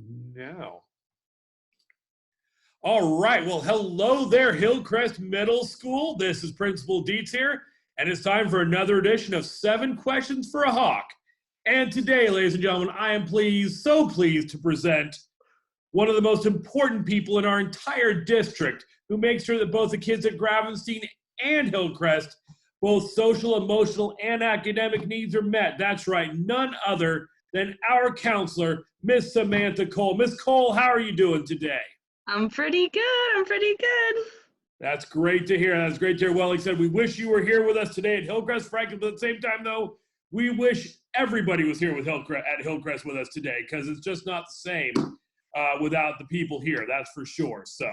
now. All right. Well, hello there, Hillcrest Middle School. This is Principal Dietz here, and it's time for another edition of 7 Questions for a Hawk. And today, ladies and gentlemen, I am so pleased to present one of the most important people in our entire district who makes sure that both the kids at Gravenstein and Hillcrest, both social, emotional, and academic needs are met. That's right, none other than our counselor, Miss Samantha Cole. Miss Cole, how are you doing today? I'm pretty good. That's great to hear. That's great to hear. Well, like I said, we wish you were here with us today at Hillcrest, frankly, but at the same time, though, we wish everybody was here with Hillcrest with us today, because it's just not the same without the people here, that's for sure. So,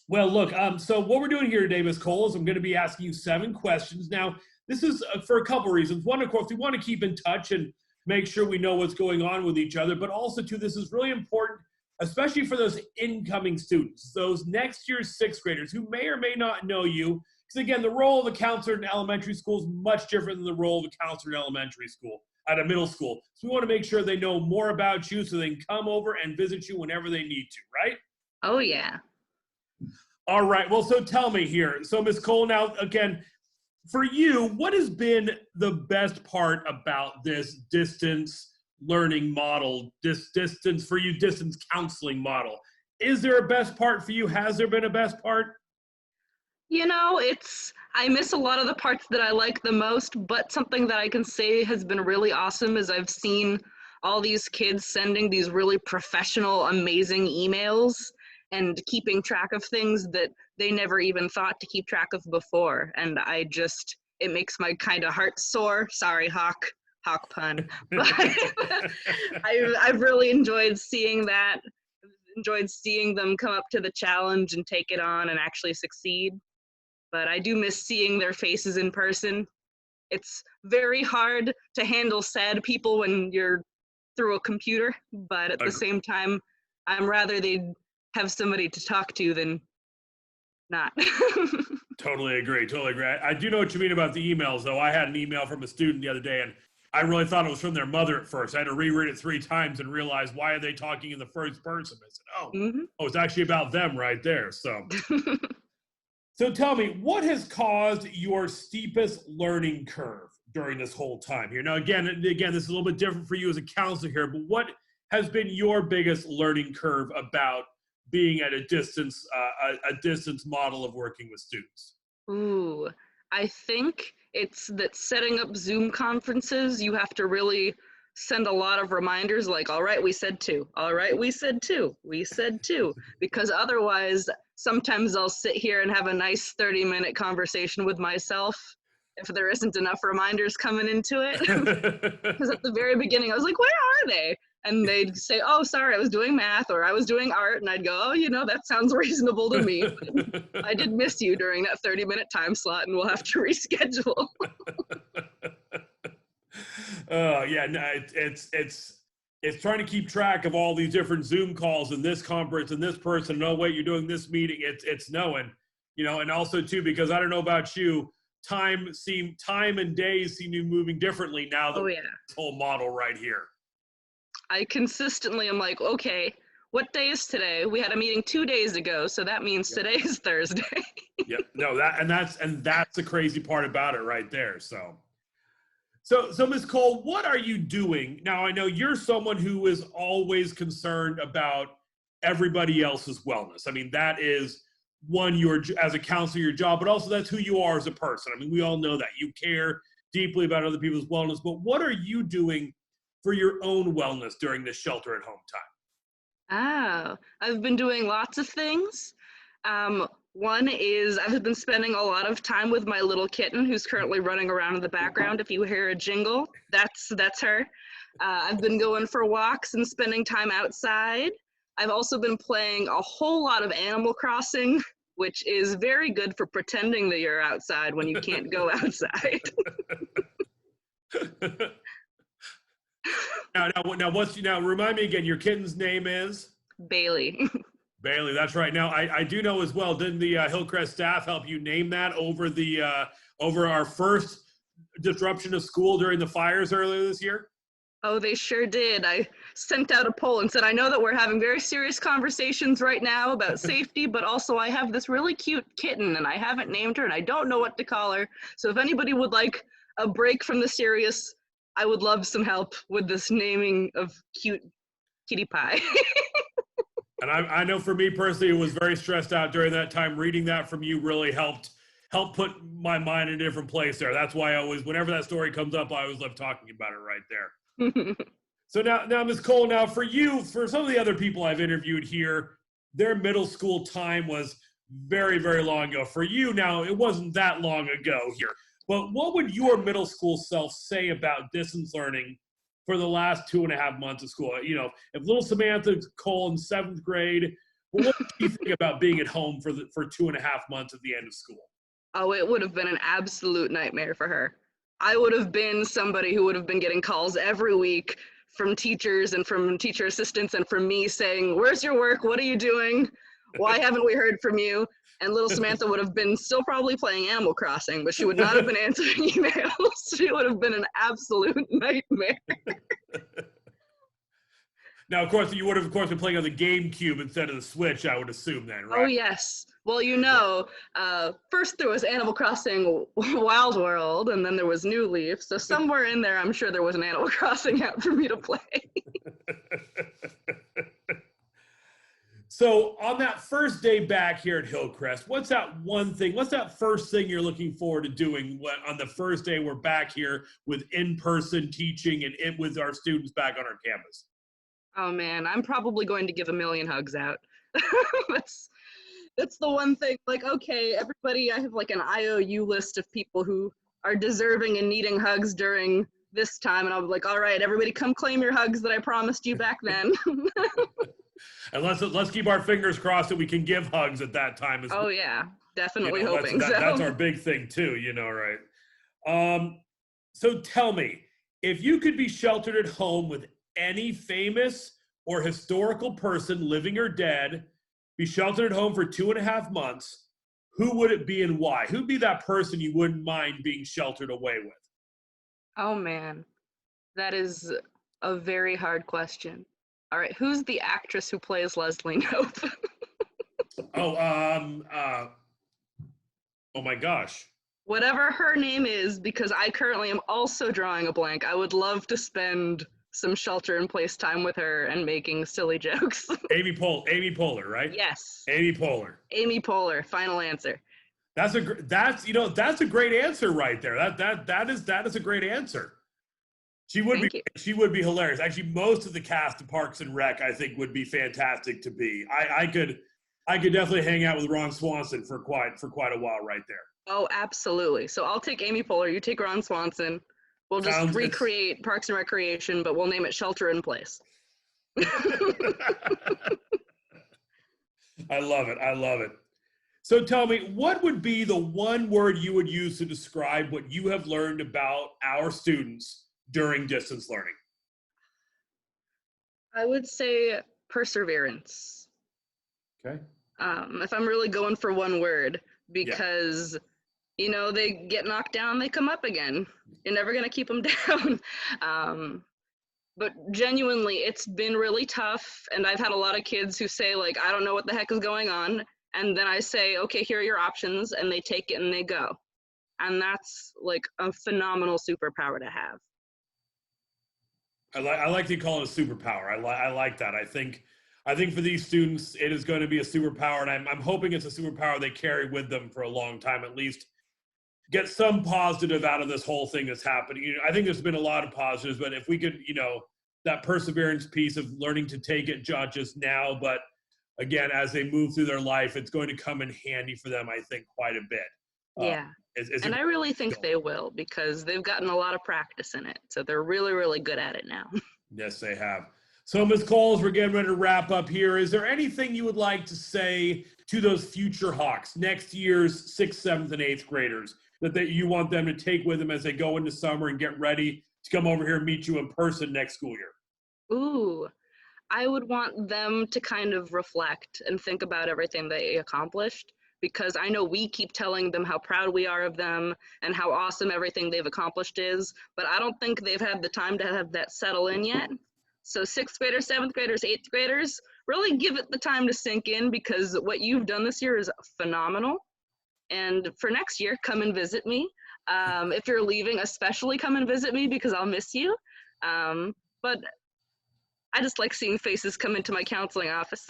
Well, look, so what we're doing here today, Miss Cole, is I'm going to be asking you 7 questions. Now, this is for a couple reasons. One, of course, we want to keep in touch and make sure we know what's going on with each other, but also, too, this is really important, especially for those incoming students, those next year's 6th graders who may or may not know you. Because again, the role of a counselor in elementary school is much different than the role of a counselor in elementary school, at a middle school. So we want to make sure they know more about you so they can come over and visit you whenever they need to, right? Oh, yeah. All right, well, so tell me here. So Ms. Cole, now, again, for you, what has been the best part about this distance learning model, this distance counseling model? Is there a best part for you? Has there been a best part? You know, I miss a lot of the parts that I like the most, but something that I can say has been really awesome is I've seen all these kids sending these really professional, amazing emails and keeping track of things that they never even thought to keep track of before. And it makes my kind of heart soar. Sorry, Hawk pun. But I've really enjoyed seeing that. Enjoyed seeing them come up to the challenge and take it on and actually succeed. But I do miss seeing their faces in person. It's very hard to handle sad people when you're through a computer, but at the same time, I'm rather they'd have somebody to talk to than not. Totally agree. I do know what you mean about the emails, though. I had an email from a student the other day, and I really thought it was from their mother at first. I had to reread it 3 times and realize, why are they talking in the first person? I said, it's actually about them right there. So, so tell me, what has caused your steepest learning curve during this whole time here? Now, again, this is a little bit different for you as a counselor here, but what has been your biggest learning curve about being at a distance model of working with students? Ooh, I think it's that setting up Zoom conferences, you have to really send a lot of reminders like, all right, we said 2. All right, we said 2. We said 2. Because otherwise, sometimes I'll sit here and have a nice 30-minute conversation with myself if there isn't enough reminders coming into it. Because at the very beginning, I was like, where are they? And they'd say, oh, sorry, I was doing math or I was doing art. And I'd go, oh, that sounds reasonable to me. But I did miss you during that 30-minute time slot and we'll have to reschedule. Yeah, no, it's trying to keep track of all these different Zoom calls and this conference and this person. No, wait, you're doing this meeting. It's knowing, and also too, because I don't know about you, time and days seem to be moving differently now that this whole model right here. I consistently am like, okay, what day is today? We had a meeting 2 days ago, so that means today is Thursday. Yep. No, that's the crazy part about it right there. So Ms. Cole, what are you doing? Now, I know you're someone who is always concerned about everybody else's wellness. I mean, that is as a counselor, your job, but also that's who you are as a person. I mean, we all know that. You care deeply about other people's wellness, but what are you doing for your own wellness during this shelter at home time? I've been doing lots of things. One is I've been spending a lot of time with my little kitten who's currently running around in the background. If you hear a jingle, that's her. I've been going for walks and spending time outside. I've also been playing a whole lot of Animal Crossing, which is very good for pretending that you're outside when you can't go outside. Now, remind me again, your kitten's name is? Bailey. Bailey, that's right. Now, I do know as well, didn't the Hillcrest staff help you name that over our first disruption of school during the fires earlier this year? Oh, they sure did. I sent out a poll and said, I know that we're having very serious conversations right now about safety, but also I have this really cute kitten and I haven't named her and I don't know what to call her. So if anybody would like a break from the serious, I would love some help with this naming of cute kitty pie. And I know for me personally, it was very stressed out during that time. Reading that from you really helped put my mind in a different place there. That's why I always, whenever that story comes up, I always love talking about it right there. So now, Ms. Cole, now for you, for some of the other people I've interviewed here, their middle school time was very, very long ago. For you now, it wasn't that long ago here. But what would your middle school self say about distance learning for the last 2.5 months of school? You know, if little Samantha Cole in 7th grade, what do you think about being at home for 2.5 months at the end of school? Oh, it would have been an absolute nightmare for her. I would have been somebody who would have been getting calls every week from teachers and from teacher assistants and from me saying, where's your work? What are you doing? Why haven't we heard from you? And little Samantha would have been still probably playing Animal Crossing, but she would not have been answering emails. She would have been an absolute nightmare. Now, of course, you would have, of course, been playing on the GameCube instead of the Switch, I would assume then, right? Oh, yes. Well, you know, first there was Animal Crossing Wild World, and then there was New Leaf. So somewhere in there, I'm sure there was an Animal Crossing app for me to play. So on that first day back here at Hillcrest, what's that first thing you're looking forward to doing on the first day we're back here with in-person teaching and with our students back on our campus? Oh man, I'm probably going to give a million hugs out. that's the one thing. Like, okay, everybody, I have like an IOU list of people who are deserving and needing hugs during this time, and I'll be like, all right, everybody come claim your hugs that I promised you back then. And let's keep our fingers crossed that we can give hugs at that time as well. Oh yeah, definitely That's, hoping so. That's our big thing too, right? So tell me, if you could be sheltered at home with any famous or historical person, living or dead, be sheltered at home for 2.5 months, who would it be and why? Who'd be that person you wouldn't mind being sheltered away with? Oh man, that is a very hard question. All right, who's the actress who plays Leslie Knope? Oh my gosh. Whatever her name is, because I currently am also drawing a blank. I would love to spend some shelter-in-place time with her and making silly jokes. Amy Poehler, right? Yes. Amy Poehler. Amy Poehler. Final answer. That's a great answer right there. That is a great answer. She would be hilarious. Actually, most of the cast of Parks and Rec, I think, would be fantastic to be. I could definitely hang out with Ron Swanson for quite a while right there. Oh, absolutely. So I'll take Amy Poehler. You take Ron Swanson. We'll just recreate Parks and Recreation, but we'll name it Shelter in Place. I love it. So tell me, what would be the one word you would use to describe what you have learned about our students during distance learning? I would say perseverance. Okay. If I'm really going for one word, because they get knocked down, they come up again. You're never going to keep them down. But genuinely, it's been really tough. And I've had a lot of kids who say, like, I don't know what the heck is going on. And then I say, okay, here are your options. And they take it and they go. And that's like a phenomenal superpower to have. I like to call it a superpower. I like that. I think for these students, it is going to be a superpower. And I'm hoping it's a superpower they carry with them for a long time, at least get some positive out of this whole thing that's happening. I think there's been a lot of positives, but if we could, that perseverance piece of learning to take it, not just now, but again, as they move through their life, it's going to come in handy for them, I think, quite a bit. Yeah. And I really think they will, because they've gotten a lot of practice in it. So they're really, really good at it now. Yes, they have. So, Ms. Coles, we're getting ready to wrap up here. Is there anything you would like to say to those future Hawks, next year's 6th, 7th, and 8th graders, that you want them to take with them as they go into summer and get ready to come over here and meet you in person next school year? Ooh, I would want them to kind of reflect and think about everything they accomplished, because I know we keep telling them how proud we are of them and how awesome everything they've accomplished is, but I don't think they've had the time to have that settle in yet. So sixth graders, seventh graders, eighth graders, really give it the time to sink in, because what you've done this year is phenomenal. And for next year, come and visit me. If you're leaving, especially come and visit me, because I'll miss you. But I just like seeing faces come into my counseling office.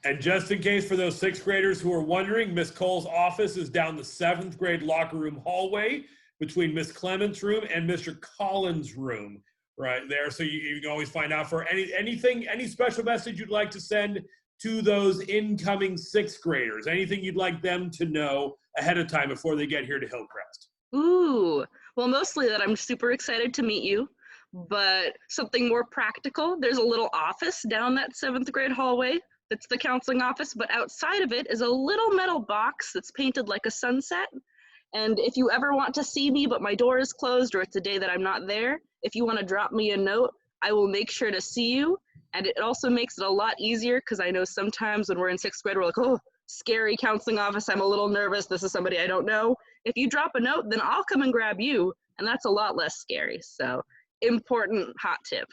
And just in case for those sixth graders who are wondering, Miss Cole's office is down the seventh grade locker room hallway between Miss Clement's room and Mr. Collins' room right there. So you can always find out for anything, any special message you'd like to send to those incoming sixth graders, anything you'd like them to know ahead of time before they get here to Hillcrest. Ooh, well, mostly that I'm super excited to meet you, but something more practical. There's a little office down that seventh grade hallway. That's the counseling office, but outside of it is a little metal box that's painted like a sunset. And if you ever want to see me, but my door is closed or it's a day that I'm not there, if you want to drop me a note, I will make sure to see you. And it also makes it a lot easier, because I know sometimes when we're in sixth grade, we're like, oh, scary counseling office, I'm a little nervous, this is somebody I don't know. If you drop a note, then I'll come and grab you, and that's a lot less scary. So, important hot tip.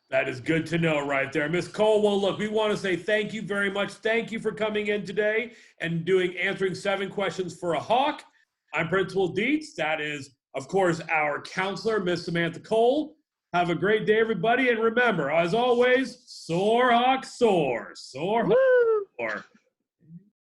That is good to know right there. Miss Cole, well, look, we want to say thank you very much. Thank you for coming in today and answering 7 questions for a Hawk. I'm Principal Dietz. That is, of course, our counselor, Miss Samantha Cole. Have a great day, everybody. And remember, as always, soar, Hawk, soar. Soar, Hawk, soar.